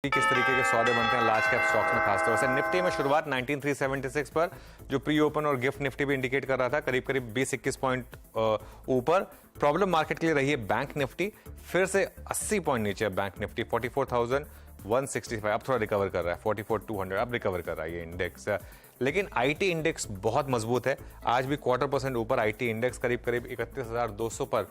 किस तरीके के सौदे बनते हैं लार्ज कैप स्टॉक्स में खासतौर से। निफ्टी में शुरुआत 19376 पर जो प्री ओपन और गिफ्ट निफ्टी भी इंडिकेट कर रहा था, करीब करीब 20-21 पॉइंट ऊपर। प्रॉब्लम मार्केट के लिए रही है बैंक निफ्टी, फिर से 80 पॉइंट नीचे बैंक निफ्टी 44,165। अब थोड़ा रिकवर कर रहा है 44,200, अब रिकवर कर रहा है ये इंडेक्स। लेकिन आईटी इंडेक्स बहुत मजबूत है, आज भी 0.25% ऊपर आईटी इंडेक्स करीब करीब 31,200 पर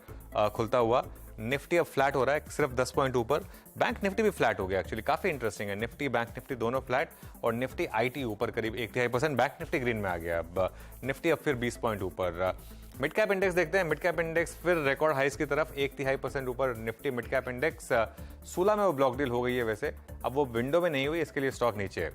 खुलता हुआ। निफ्टी अब फ्लैट हो रहा है सिर्फ 10 पॉइंट ऊपर। बैंक निफ्टी भी फ्लैट हो गया, एक्चुअली काफी इंटरेस्टिंग है। निफ्टी बैंक निफ्टी दोनों फ्लैट और निफ्टी आईटी ऊपर करीब 1.5%। बैंक निफ्टी ग्रीन में आ गया, अब निफ्टी अब फिर 20 पॉइंट ऊपर। मिड कैप इंडेक्स देखते हैं, मिड कैप इंडेक्स फिर रिकॉर्ड हाइस की तरफ 1.5% ऊपर। निफ्टी मिड कैप इंडेक्स 16 में वो ब्लॉक डील हो गई है, वैसे अब वो विंडो में नहीं हुई, इसके लिए स्टॉक नीचे है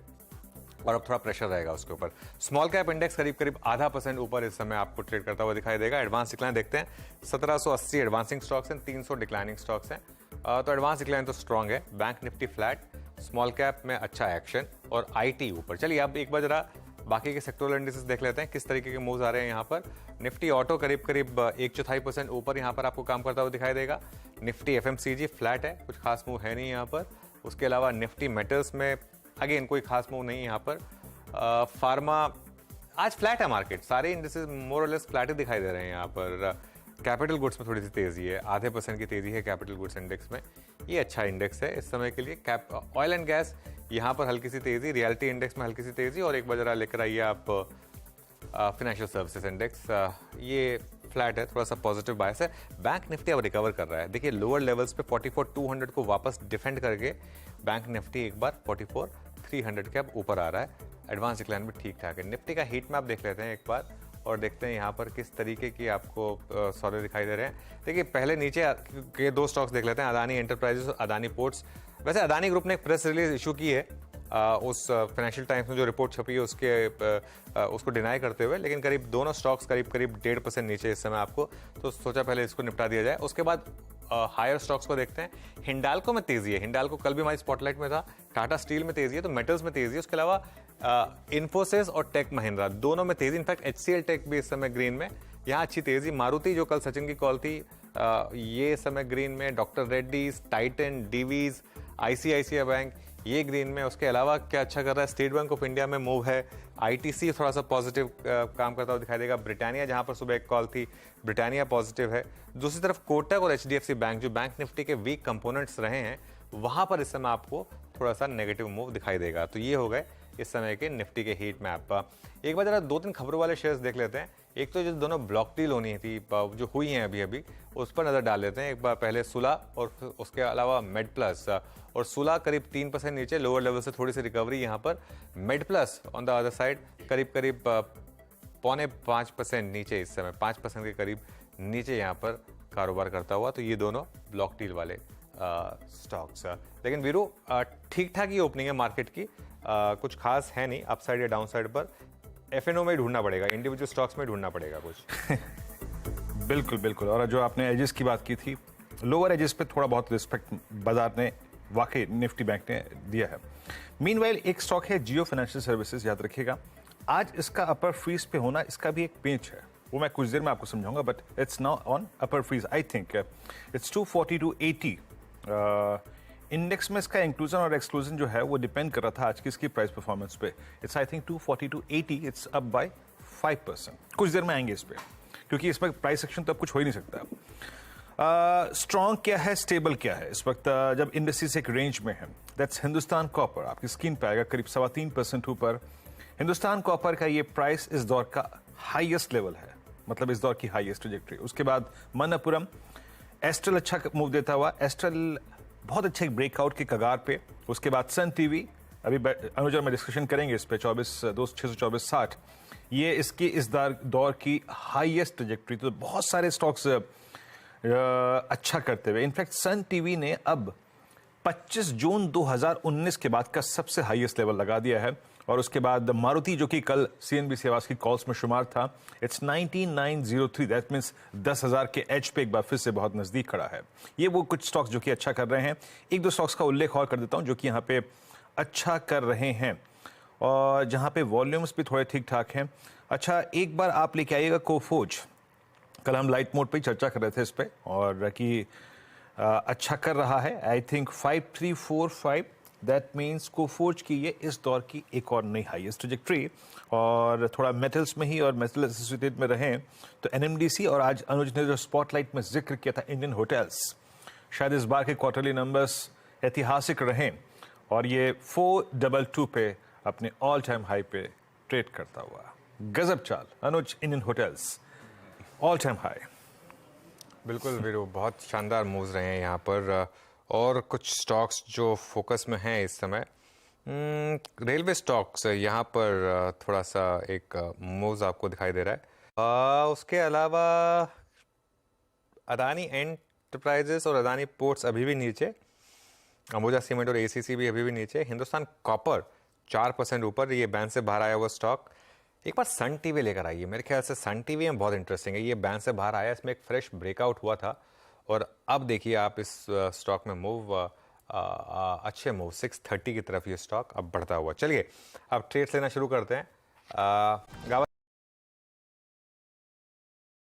और अब थोड़ा प्रेशर रहेगा उसके ऊपर। स्मॉल कैप इंडेक्स करीब करीब 0.5% ऊपर इस समय आपको ट्रेड करता हुआ दिखाई देगा। एडवांस डिक्लाइन देखते हैं, 1780 एडवांसिंग स्टॉक्स हैं, 300 डिक्लाइनिंग स्टॉक्स हैं। तो एडवांस डिक्लाइन तो स्ट्रांग है। Bank Nifty flat, small cap में अच्छा एक्शन और आईटी ऊपर। चलिए अब एक बार जरा बाकी के सेक्टोरल इंडिसेस देख लेते हैं किस तरीके के मूव्स आ रहे हैं यहाँ पर। निफ्टी ऑटो करीब करीब 1/4% ऊपर यहाँ पर आपको काम करता हुआ दिखाई देगा। निफ्टी एफएमसीजी फ्लैट है, कुछ खास मूव है नहीं यहाँ पर। उसके अलावा निफ्टी मेटल्स में अगेन कोई खास मूव नहीं यहाँ पर। फार्मा आज फ्लैट है मार्केट, सारे इंडिसेस मोर और लेस फ्लैट ही दिखाई दे रहे हैं यहाँ पर। कैपिटल गुड्स में थोड़ी सी तेजी है, 0.5% की तेजी है कैपिटल गुड्स इंडेक्स में, ये अच्छा इंडेक्स है इस समय के लिए। ऑयल एंड गैस यहाँ पर हल्की सी तेजी, रियलिटी इंडेक्स में हल्की सी तेजी। और एक बार जरा लेकर आइए आप फाइनेंशियल सर्विसेज इंडेक्स, ये फ्लैट है, थोड़ा सा पॉजिटिव बायस है। बैंक निफ्टी अब रिकवर कर रहा है, देखिए लोअर लेवल्स पे 44,200 को वापस डिफेंड करके बैंक निफ्टी एक बार 44,300 के अब ऊपर आ रहा है। एडवांस डिक्लाइन भी ठीक ठाक है। निफ्टी का हीट मैप देख लेते हैं एक बार और देखते हैं यहाँ पर किस तरीके की आपको सौदे दिखाई दे रहे हैं। देखिए पहले नीचे के दो स्टॉक्स देख लेते हैं, अदानी एंटरप्राइजेस और अदानी पोर्ट्स। वैसे अदानी ग्रुप ने एक प्रेस रिलीज इशू की है उस फाइनेंशियल टाइम्स में जो रिपोर्ट छपी है उसको डिनाई करते हुए, लेकिन करीब दोनों स्टॉक्स करीब करीब 1.5% नीचे इस समय आपको, तो सोचा पहले इसको निपटा दिया जाए। उसके बाद हायर स्टॉक्स को देखते हैं। हिंडाल्को में तेजी है, हिंडाल्को कल भी हमारी स्पॉटलाइट में था। टाटा स्टील में तेजी है, तो मेटल्स में तेजी है। उसके अलावा इन्फोसिस और टेक महिंद्रा दोनों में तेजी, इनफैक्ट एचसीएल टेक भी इस समय ग्रीन में, यहाँ अच्छी तेजी। मारुति जो कल सचिन की कॉल थी ये समय ग्रीन में। Doctor Reddy's, Titan, Divi's, ICICI bank ये ग्रीन में। उसके अलावा क्या अच्छा कर रहा है, स्टेट बैंक ऑफ इंडिया में मूव है। आईटीसी थोड़ा सा पॉजिटिव काम करता हुआ दिखाई देगा। ब्रिटानिया जहां पर सुबह एक कॉल थी, ब्रिटानिया पॉजिटिव है। दूसरी तरफ कोटक और एचडीएफसी बैंक जो बैंक निफ्टी के वीक कंपोनेंट्स रहे हैं, वहां पर इस समय आपको थोड़ा सा नेगेटिव मूव दिखाई देगा। तो ये हो गए इस समय के निफ्टी के हीट मैप। एक बार जरा 2-3 खबरों वाले शेयर्स देख लेते हैं। एक तो जो दोनों ब्लॉक डील होनी थी जो हुई हैं अभी अभी, उस पर नजर डाल लेते हैं एक बार। पहले सुला और उसके अलावा मेड प्लस। और सुला करीब 3% नीचे, लोअर लेवल से थोड़ी सी रिकवरी यहाँ पर। Made plus on the other side करीब करीब 0.5% नीचे इस समय, 5% के करीब नीचे यहाँ पर कारोबार करता हुआ। तो ये दोनों ब्लॉक डील वाले स्टॉक्स। लेकिन वीरू ठीक ठाक ही ओपनिंग है मार्केट की, कुछ खास है नहीं अपसाइड या डाउनसाइड पर। एफएनओ में ढूंढना पड़ेगा, इंडिविजुअल स्टॉक्स में ढूंढना पड़ेगा कुछ। बिल्कुल बिल्कुल। और जो आपने एजेस की बात की थी, लोअर एजेस पे थोड़ा बहुत रिस्पेक्ट बाजार ने वाकई निफ्टी बैंक ने दिया है। मीनवाइल एक स्टॉक है जियो फाइनेंशियल सर्विसेज, याद रखिएगा आज इसका अपर फ्रीज पे होना, इसका भी एक पेंच है, वो मैं कुछ देर में आपको समझाऊंगा। But it's now on upper freeze, I think it's 240 to 80। Index में इसका इंक्लूजन और एक्सक्लूजन जो है वो डिपेंड कर रहा था आज की इसकी प्राइस परफॉर्मेंस पे। It's I think 240 to 80, it's up by 5%। कुछ देर में आएंगे इस पे, क्योंकि इसमें प्राइस एक्शन तो अब कुछ हो ही नहीं सकता। स्ट्रॉन्ग क्या है, स्टेबल क्या है इस वक्त जब इंडेक्सेस एक रेंज में है, दैट्स हिंदुस्तान कॉपर आपकी स्क्रीन पे आएगा करीब 3.25% ऊपर। हिंदुस्तान कॉपर का ये प्राइस इस दौर का हाईएस्ट लेवल है, मतलब इस दौर की हाईएस्ट ट्रैजेक्टरी। उसके बाद मनप्पुरम, एस्ट्रल अच्छा मूव देता हुआ, एस्ट्रल बहुत अच्छे ब्रेकआउट के कगार पे। उसके बाद सन टीवी, अभी अनुज में डिस्कशन करेंगे इस पे, 624-60, ये इसकी इस दौर की हाईएस्ट ट्रैजेक्टरी। तो बहुत सारे स्टॉक्स अच्छा करते हुए, इनफैक्ट सन टीवी ने अब 25 जून 2019 के बाद का सबसे हाईएस्ट लेवल लगा दिया है। और उसके बाद मारुति जो कि कल सीएनबीसी आवाज की कॉल्स में शुमार था, इट्स 9903, दैट मींस 10,000 के एज पे एक बार फिर से बहुत नजदीक खड़ा है। ये वो कुछ स्टॉक्स जो कि अच्छा कर रहे हैं। एक दो स्टॉक्स का उल्लेख और कर देता हूं जो कि यहाँ पे अच्छा कर रहे हैं और जहाँ पे वॉल्यूम्स भी थोड़े ठीक ठाक हैं। अच्छा, एक बार आप लेके आइएगा कोफोज, कल हम लाइट मोड पे ही चर्चा कर रहे थे इस पे, और कि अच्छा कर रहा है। I think 5345 that means Coforge की ये इस दौर की एक और नई हाईएस्ट ट्रैजेक्टरी। और थोड़ा मेटल्स में ही और मेटल एसोसिएटेड में रहें तो एनएमडीसी और आज अनुज ने जो स्पॉटलाइट में जिक्र किया था इंडियन होटल्स, शायद इस बार के क्वार्टरली नंबर्स ऐतिहासिक रहें और ये 422 पे अपने ऑल टाइम हाई पे ट्रेड करता हुआ। गजब चाल Anuj, Indian hotels all time high. बिल्कुल वीरू, बहुत शानदार मूव्स रहे हैं यहाँ पर। और कुछ स्टॉक्स जो फोकस में हैं इस समय, रेलवे स्टॉक्स यहाँ पर थोड़ा सा एक मूव्स आपको दिखाई दे रहा है। उसके अलावा अदानी एंटरप्राइजेस और अदानी पोर्ट्स अभी भी नीचे, अंबुजा सीमेंट और एसीसी भी अभी भी नीचे, हिंदुस्तान कॉपर 4% ऊपर, ये बैन से बाहर आया हुआ स्टॉक। एक बार सन टीवी लेकर आइए, मेरे ख्याल से सन टीवी में बहुत इंटरेस्टिंग है, ये बैन से बाहर आया, इसमें एक फ्रेश ब्रेकआउट हुआ था और अब देखिए आप इस स्टॉक में मूव, अच्छे मूव 630 की तरफ ये स्टॉक अब बढ़ता हुआ। चलिए अब ट्रेड्स लेना शुरू करते हैं। गावा